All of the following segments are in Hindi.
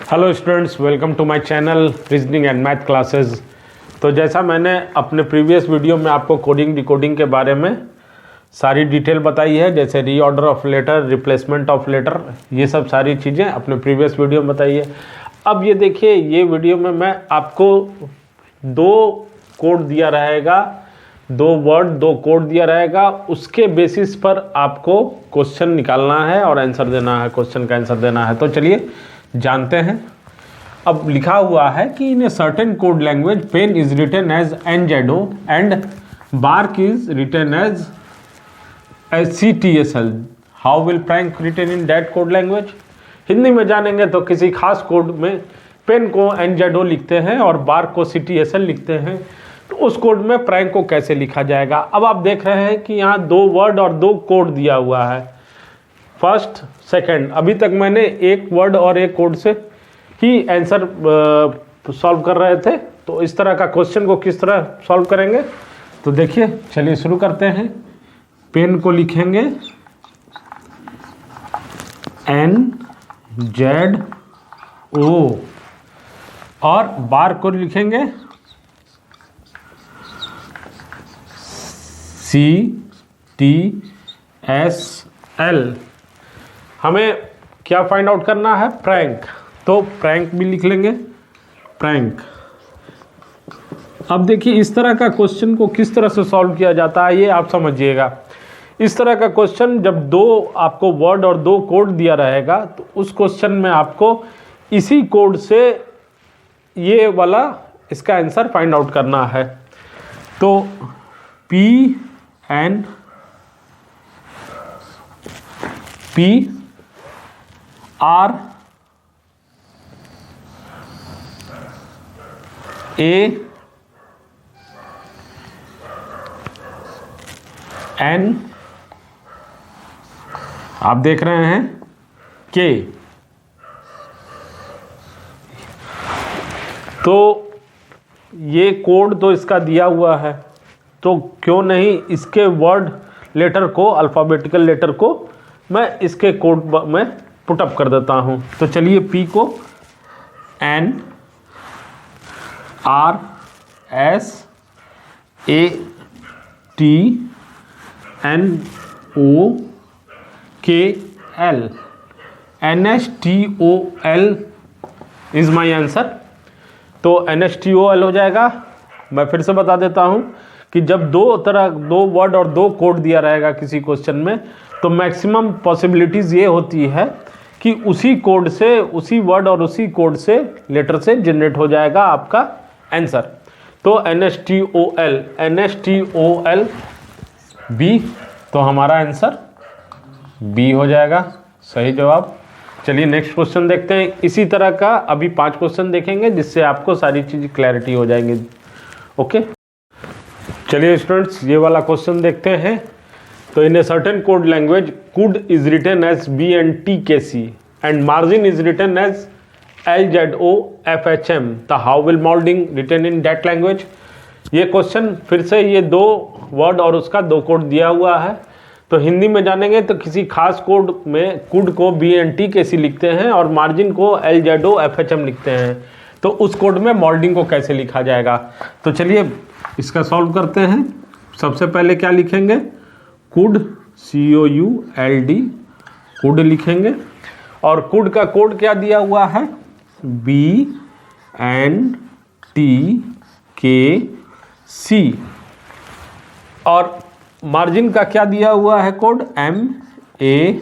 Hello students, welcome to my channel reasoning and math classes. तो जैसा मैंने अपने प्रीवियस वीडियो में आपको कोडिंग डिकोडिंग के बारे में सारी डिटेल बताई है, जैसे reorder of letter, replacement of letter, ये सब सारी चीज़ें अपने प्रीवियस वीडियो में बताई है। अब ये देखिए, ये वीडियो में मैं आपको दो कोड दिया रहेगा, दो वर्ड, दो कोड दिया रहेगा, उसके बेसिस पर आपको क्वेश्चन निकालना है और आंसर देना है, क्वेश्चन का आंसर देना है। तो चलिए जानते हैं। अब लिखा हुआ है कि in a certain code language pen is written as NZO and bark is written as CTSL। How will prank written in that code language. Hindi में जानेंगे तो किसी खास कोड में पेन को NZO लिखते हैं और बार्क को CTSL लिखते हैं, तो उस कोड में प्रैंक को कैसे लिखा जाएगा। अब आप देख रहे हैं कि यहाँ दो वर्ड और दो कोड दिया हुआ है, फर्स्ट सेकंड। अभी तक मैंने एक वर्ड और एक कोड से ही आंसर सॉल्व कर रहे थे, तो इस तरह का क्वेश्चन को किस तरह सॉल्व करेंगे, तो देखिए चलिए शुरू करते हैं। पेन को लिखेंगे NZO और बार को लिखेंगे CTSL। हमें क्या फाइंड आउट करना है, प्रैंक, तो प्रैंक भी लिख लेंगे, प्रैंक। अब देखिए इस तरह का क्वेश्चन को किस तरह से सॉल्व किया जाता है ये आप समझिएगा। इस तरह का क्वेश्चन जब दो आपको वर्ड और दो कोड दिया रहेगा, तो उस क्वेश्चन में आपको इसी कोड से ये वाला इसका आंसर फाइंड आउट करना है। तो PNP R A N, आप देख रहे हैं K। तो ये कोड तो इसका दिया हुआ है, तो क्यों नहीं इसके वर्ड लेटर को, अल्फ़ाबेटिकल लेटर को मैं इसके कोड में पुटअप कर देता हूँ। तो चलिए P को N R S A T N O K L NSTOL is my answer. तो NSTOL हो जाएगा। मैं फिर से बता देता हूँ कि जब दो वर्ड और दो कोड दिया रहेगा किसी क्वेश्चन में, तो मैक्सिमम पॉसिबिलिटीज़ ये होती है कि उसी कोड से, उसी वर्ड और उसी कोड से, लेटर से जनरेट हो जाएगा आपका आंसर। तो NSTOL B, तो हमारा आंसर B हो जाएगा, सही जवाब। चलिए नेक्स्ट क्वेश्चन देखते हैं। इसी तरह का अभी 5 क्वेश्चन देखेंगे जिससे आपको सारी चीज़ क्लैरिटी हो जाएंगी। ओके, चलिए स्टूडेंट्स ये वाला क्वेश्चन देखते हैं। तो in a certain code language could is written as BNTKC and margin is written as LZOFHM, तो how will moulding written in that language. ये क्वेश्चन फिर से, ये दो वर्ड और उसका दो कोड दिया हुआ है। तो हिंदी में जानेंगे तो किसी खास कोड में कुड को BNTKC लिखते हैं और मार्जिन को LZOFHM लिखते हैं, तो उस कोड में मोल्डिंग को कैसे लिखा जाएगा। तो चलिए इसका सॉल्व करते हैं। सबसे पहले क्या लिखेंगे, कुड, COULD, कुड लिखेंगे। और कुड का कोड क्या दिया हुआ है, BNTKC। और मार्जिन का क्या दिया हुआ है कोड, MARGIN।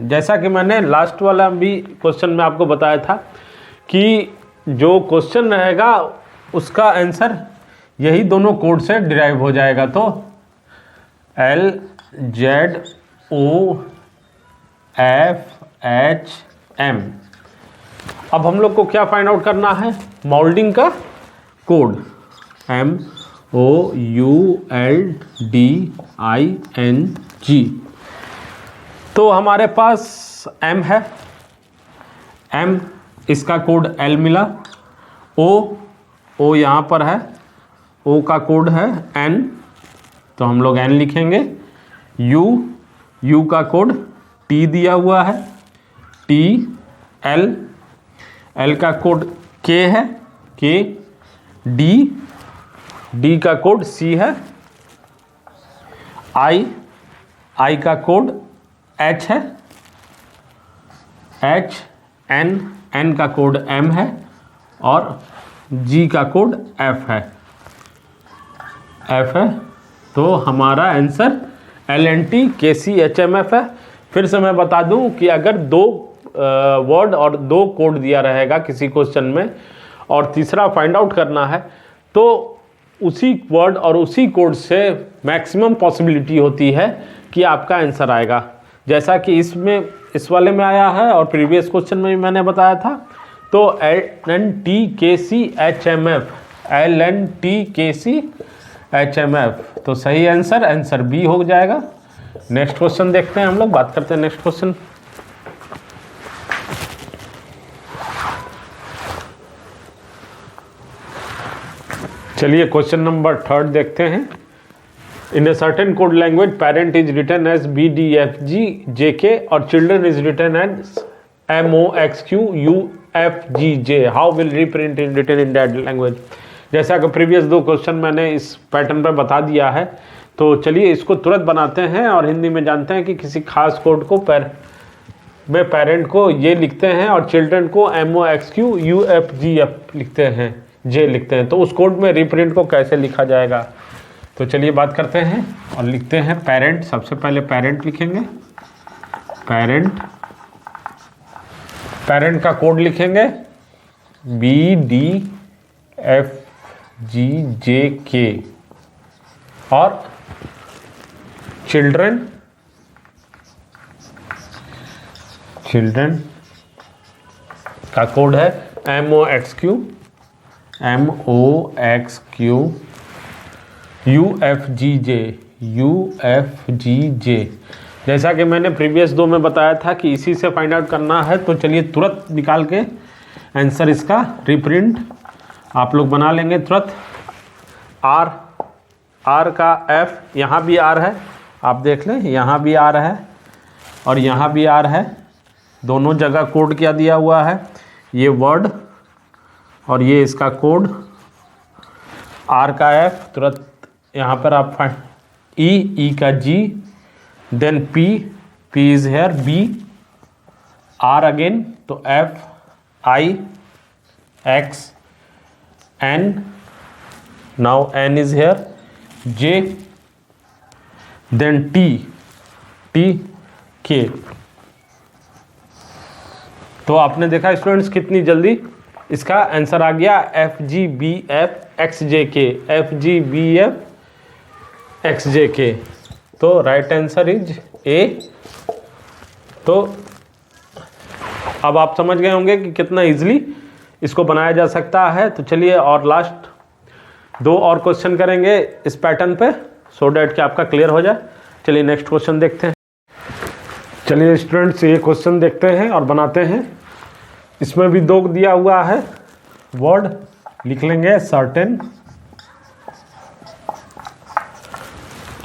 जैसा कि मैंने लास्ट वाला भी क्वेश्चन में आपको बताया था कि जो क्वेश्चन रहेगा उसका आंसर यही दोनों कोड से डिराइव हो जाएगा। तो LZOFHM। अब हम लोग को क्या फाइंड आउट करना है, मोल्डिंग का कोड, MOULDING। तो हमारे पास M है, M, इसका कोड L मिला। O यहाँ पर है, O का कोड है N, तो हम लोग N लिखेंगे। U का कोड T दिया हुआ है। टी एल, एल का कोड के है, के, डी, डी का कोड सी है, आई, आई का कोड एच है, एच, एन, एन का कोड एम है और जी का कोड एफ है, एफ है। तो हमारा आंसर LNT KCHMF है। फिर से मैं बता दूं कि अगर दो वर्ड और दो कोड दिया रहेगा किसी क्वेश्चन में और तीसरा फाइंड आउट करना है तो उसी वर्ड और उसी कोड से मैक्सिमम पॉसिबिलिटी होती है कि आपका आंसर आएगा, जैसा कि इसमें इस वाले में आया है और प्रीवियस क्वेश्चन में भी मैंने बताया था। तो LNT KCHMF, LNT KCHMF, तो सही आंसर बी हो जाएगा। नेक्स्ट क्वेश्चन देखते हैं, हम लोग बात करते हैं नेक्स्ट क्वेश्चन। चलिए क्वेश्चन नंबर 3 देखते हैं। In a certain code language parent is written as BDFGJK और children is written as MOXQUFGJ। How will reprint in written in that language. जैसा कि प्रीवियस दो क्वेश्चन मैंने इस पैटर्न पर बता दिया है, तो चलिए इसको तुरंत बनाते हैं और हिंदी में जानते हैं कि किसी खास कोड को में पेरेंट को ये लिखते हैं और चिल्ड्रन को MOXQUFGF लिखते हैं, जे लिखते हैं, तो उस कोड में रीप्रिंट को कैसे लिखा जाएगा। तो चलिए बात करते हैं और लिखते हैं पेरेंट। सबसे पहले पेरेंट लिखेंगे, पेरेंट का कोड लिखेंगे BDFGJK और चिल्ड्रन का कोड है MOXQUFGJ। जैसा कि मैंने प्रीवियस दो में बताया था कि इसी से फाइंड आउट करना है, तो चलिए तुरंत निकाल के आंसर इसका रिप्रिंट आप लोग बना लेंगे तुरंत। आर का एफ, यहाँ भी आर है, आप देख लें, यहाँ भी आर है और यहाँ भी आर है, दोनों जगह कोड क्या दिया हुआ है, ये वर्ड और ये इसका कोड। आर का एफ तुरंत यहाँ पर आप ई का G, then P is here, B, R again, तो F, I, X, N, now N is here, J, then T K. तो आपने देखा स्टूडेंट्स कितनी जल्दी इसका आंसर आ गया, FGBFXJK। तो राइट आंसर इज ए। तो अब आप समझ गए होंगे कि कितना इजीली इसको बनाया जा सकता है। तो चलिए और लास्ट दो और क्वेश्चन करेंगे इस पैटर्न पे, सो डैट कि आपका क्लियर हो जाए। चलिए नेक्स्ट क्वेश्चन देखते हैं। चलिए स्टूडेंट्स ये क्वेश्चन देखते हैं और बनाते हैं। इसमें भी दो दिया हुआ है, वर्ड लिख लेंगे सर्टेन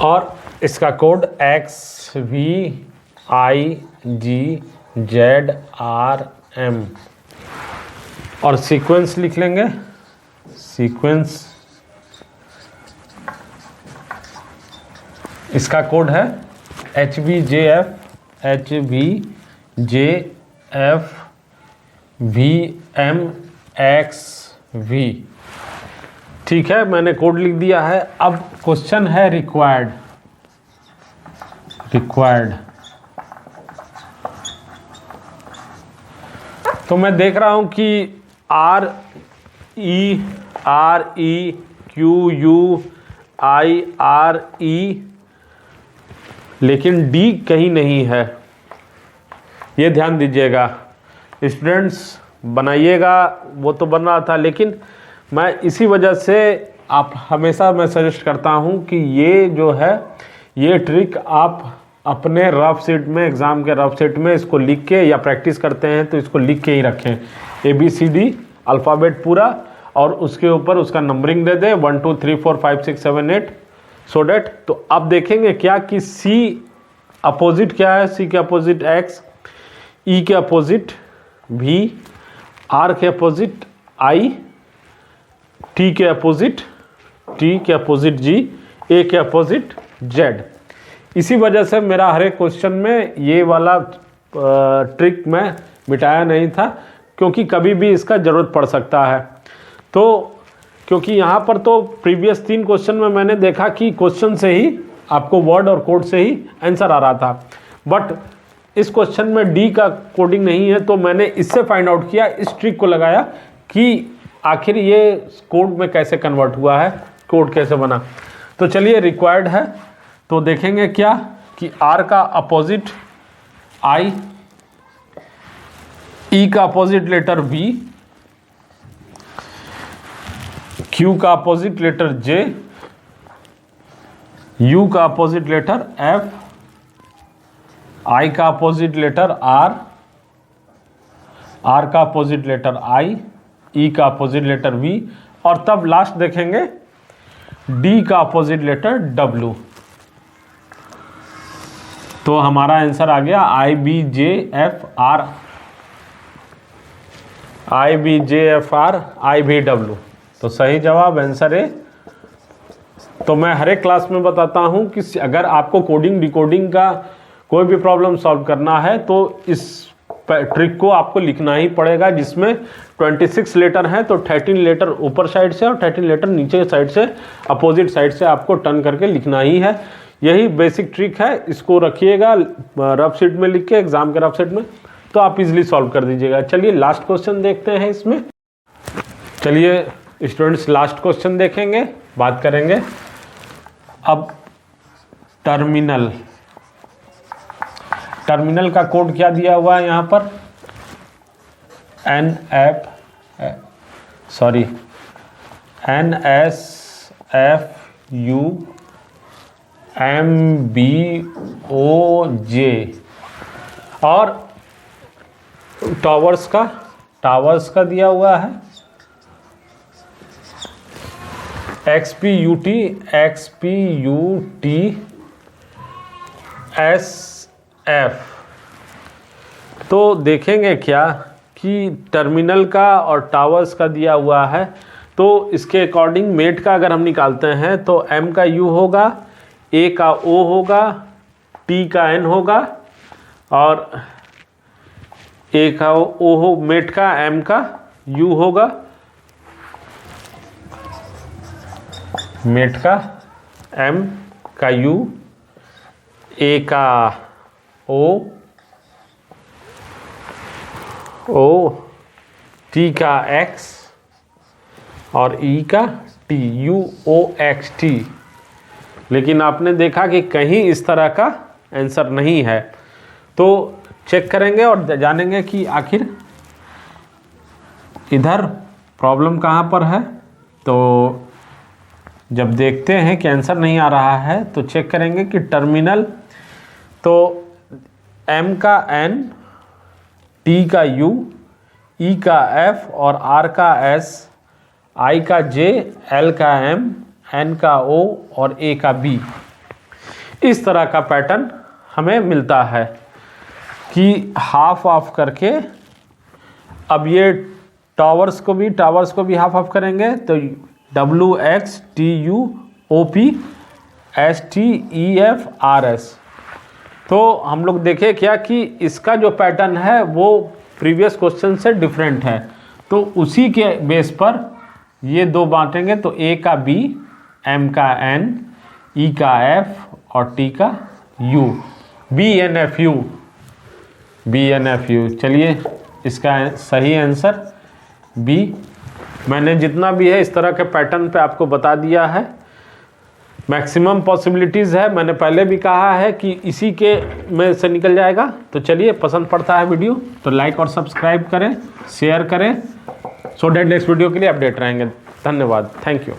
और इसका कोड XVIGZRM और सीक्वेंस लिख लेंगे, सीक्वेंस इसका कोड है HVJFVMXV। ठीक है, मैंने कोड लिख दिया है। अब क्वेश्चन है रिक्वायर्ड। तो मैं देख रहा हूं कि REQUIRE, लेकिन डी कहीं नहीं है, ये ध्यान दीजिएगा स्टूडेंट्स। बनाइएगा, वो तो बन रहा था, लेकिन मैं इसी वजह से आप हमेशा मैं सजेस्ट करता हूं कि ये जो है ये ट्रिक आप अपने रफ शीट में, एग्ज़ाम के रफ शीट में इसको लिख के, या प्रैक्टिस करते हैं तो इसको लिख के ही रखें, ABCD अल्फ़ाबेट पूरा, और उसके ऊपर उसका numbering they they 1 2 3 4 5 6 7 8 so that. तो आप देखेंगे क्या कि C अपोजिट क्या है, C के अपोजिट X, ई के अपोजिट V, R के अपोजिट I, T के अपोजिट G, A के अपोजिट Z। इसी वजह से मेरा हर एक क्वेश्चन में ये वाला ट्रिक मैं मिटाया नहीं था, क्योंकि कभी भी इसका ज़रूरत पड़ सकता है। तो क्योंकि यहाँ पर तो प्रीवियस 3 क्वेश्चन में मैंने देखा कि क्वेश्चन से ही आपको वर्ड और कोड से ही आंसर आ रहा था, बट इस क्वेश्चन में डी का कोडिंग नहीं है, तो मैंने इससे फाइंड आउट किया, इस ट्रिक को लगाया कि आखिर ये कोड में कैसे कन्वर्ट हुआ है, कोड कैसे बना। तो चलिए रिक्वायर्ड है तो देखेंगे क्या कि आर का अपोजिट आई, ई का अपोजिट लेटर बी, क्यू का अपोजिट लेटर जे, यू का अपोजिट लेटर एफ, आई का अपोजिट लेटर आर, आर का अपोजिट लेटर आई, ई का अपोजिट लेटर वी, और तब लास्ट देखेंगे डी का अपोजिट लेटर डब्ल्यू। तो हमारा आंसर आ गया I B J F R, I B J F R I B W. तो सही जवाब आंसर है। तो मैं हर एक क्लास में बताता हूं कि अगर आपको कोडिंग डिकोडिंग का कोई भी प्रॉब्लम सॉल्व करना है तो इस ट्रिक को आपको लिखना ही पड़ेगा, जिसमें 26 लेटर हैं, तो 13 लेटर ऊपर साइड से और 13 लेटर नीचे साइड से, अपोजिट साइड से आपको टर्न करके लिखना ही है। यही बेसिक ट्रिक है, इसको रखिएगा रफ शीट में लिख के, एग्जाम के रफ शीट में, तो आप इजीली सॉल्व कर दीजिएगा। चलिए लास्ट क्वेश्चन देखते हैं इसमें। चलिए स्टूडेंट्स लास्ट क्वेश्चन देखेंगे, बात करेंगे अब टर्मिनल। टर्मिनल का कोड क्या दिया हुआ है यहाँ पर, NFUMBOJ, और टावर्स का दिया हुआ है XPUT SF। तो देखेंगे क्या कि टर्मिनल का और टावर्स का दिया हुआ है, तो इसके अकॉर्डिंग मेट का अगर हम निकालते हैं तो M का U होगा, A का O होगा, T का N होगा, और A का O हो, मेट का M का U होगा, मेट का M का U, A का O, T का X और E का T, UOXT। लेकिन आपने देखा कि कहीं इस तरह का आंसर नहीं है, तो चेक करेंगे और जानेंगे कि आखिर इधर प्रॉब्लम कहाँ पर है। तो जब देखते हैं कि आंसर नहीं आ रहा है तो चेक करेंगे कि टर्मिनल, तो M का N, T का U, E का F और R का S, I का J, L का M, N का O और A का B। इस तरह का पैटर्न हमें मिलता है कि हाफ ऑफ करके, अब ये टावर्स को भी हाफ ऑफ करेंगे, तो WXTUOPSTEFRS। तो हम लोग देखें क्या कि इसका जो पैटर्न है वो प्रीवियस क्वेश्चन से डिफरेंट है, तो उसी के बेस पर ये दो बांटेंगे, तो A का B, M का N, E का F और T का U, BNFU। चलिए इसका सही आंसर B। मैंने जितना भी है इस तरह के पैटर्न पे आपको बता दिया है। मैक्सिमम पॉसिबिलिटीज़ है, मैंने पहले भी कहा है कि इसी के में से निकल जाएगा। तो चलिए, पसंद पड़ता है वीडियो तो लाइक और सब्सक्राइब करें, शेयर करें, सो डेट नेक्स्ट वीडियो के लिए अपडेट रहेंगे। धन्यवाद, थैंक यू।